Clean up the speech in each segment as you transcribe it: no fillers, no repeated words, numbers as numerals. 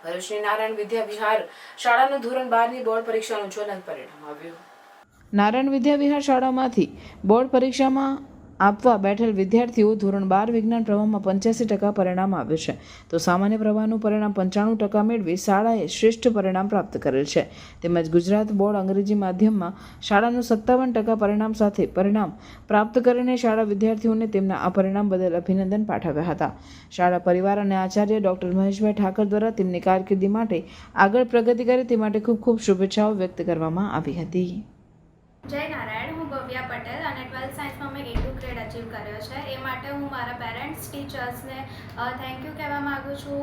ભરૂચની નારાયણ વિદ્યા વિહાર શાળાનું ધોરણ 12ની બોર્ડ પરીક્ષાનું જ્વલંત પરિણામ આવ્યું. નારાયણ વિદ્યા વિહાર શાળામાંથી બોર્ડ પરીક્ષામાં આપવા બેઠેલ વિદ્યાર્થીઓ ધોરણ 12 વિજ્ઞાન પ્રવાહમાં 85% પરિણામ આવ્યું છે, તો સામાન્ય પ્રવાહનું પરિણામ 95% મેળવી શાળાએ શ્રેષ્ઠ પરિણામ પ્રાપ્ત કરેલ છે. તેમજ ગુજરાત બોર્ડ અંગ્રેજી માધ્યમમાં શાળાનું 57% પરિણામ સાથે પરિણામ પ્રાપ્ત કરીને શાળા વિદ્યાર્થીઓને તેમના આ પરિણામ બદલ અભિનંદન પાઠવ્યા હતા. શાળા પરિવાર અને આચાર્ય ડૉક્ટર મહેશભાઈ ઠાકર દ્વારા તેમની કારકિર્દી માટે આગળ પ્રગતિ કરે તે માટે ખૂબ ખૂબ શુભેચ્છાઓ વ્યક્ત કરવામાં આવી હતી. જય નારાયણ. હું ભવ્યા પટેલ અને 12th સાયન્સમાં મેં A2 ગ્રેડ અચીવ કર્યો છે. એ માટે હું મારા પેરેન્ટ્સ, ટીચર્સને થેન્ક યુ કહેવા માગું છું.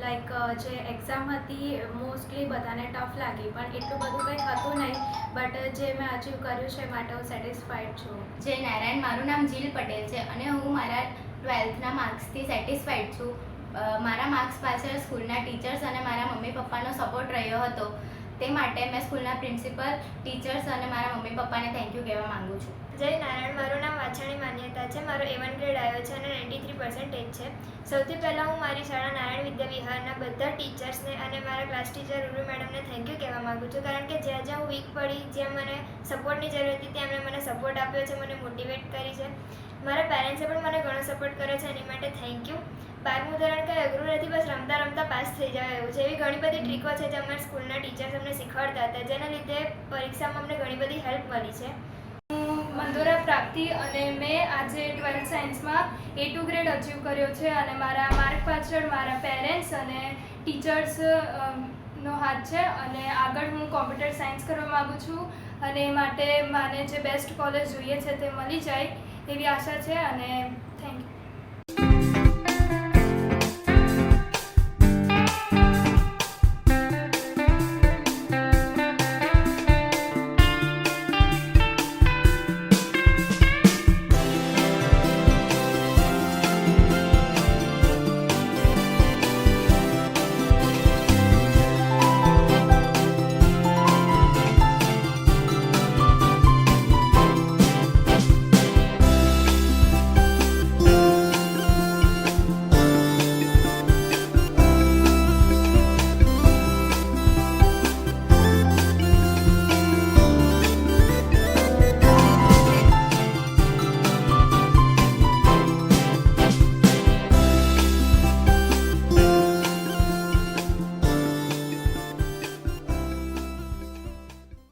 લાઈક જે એક્ઝામ હતી મોસ્ટલી બધાને ટફ લાગી, પણ એટલું બધું કંઈ હતું નહીં, બટ જે મેં અચીવ કર્યું છે એ માટે હું સેટિસ્ફાઈડ છું. જય નારાયણ. મારું નામ જીલ પટેલ છે અને હું મારા 12થના માર્ક્સથી સેટિસ્ફાઈડ છું. મારા માર્ક્સ પાછળ સ્કૂલના ટીચર્સ અને મારા મમ્મી પપ્પાનો સપોર્ટ રહ્યો હતો. તે માટે મેં સ્કૂલના પ્રિન્સિપલ, ટીચર્સ અને મારા મમ્મી પપ્પાને થેન્ક યુ કહેવા માંગુ છું. જય નારાયણ. મારું નામ વાછાણી માન્યતા છે. મારો A1 ગ્રેડ આવ્યો છે અને 93% છે. સૌથી પહેલાં હું મારી શાળા નારાયણ વિદ્યા વિહારના બધા ટીચર્સને અને મારા ક્લાસ ટીચર રૂરુ મેડમને થેન્ક યુ કહેવા માગું છું, કારણ કે જ્યાં જ્યાં હું વીક પડી, જ્યાં મને સપોર્ટની જરૂર હતી ત્યાં એમણે મને સપોર્ટ આપ્યો છે, મને મોટિવેટ કરી છે. મારા પેરેન્ટ્સે પણ મને ઘણો સપોર્ટ કર્યો છે, એની માટે થેન્ક યુ. 12મું ધોરણ કંઈ અઘરું નથી, બસ રમતા રમતા પાસ થઈ જાય એવું છે. એવી ઘણી બધી ટ્રીકો છે જે અમારા સ્કૂલના ટીચર્સ અમને શીખવાડતા હતા, જેના લીધે પરીક્ષામાં અમને ઘણી બધી હેલ્પ મળી છે. મંદોરા પ્રાપ્તિ અને મેં આજે 12th સાયન્સમાં A2 ગ્રેડ અચીવ કર્યો છે અને મારા માર્ક પાછળ મારા પેરેન્ટ્સ અને ટીચર્સ નો હાથ છે. અને આગળ હું કોમ્પ્યુટર સાયન્સ કરવા માગું છું અને એ માટે મને જે બેસ્ટ કોલેજ જોઈએ છે તે મળી જાય એવી આશા છે. અને થેન્ક યુ.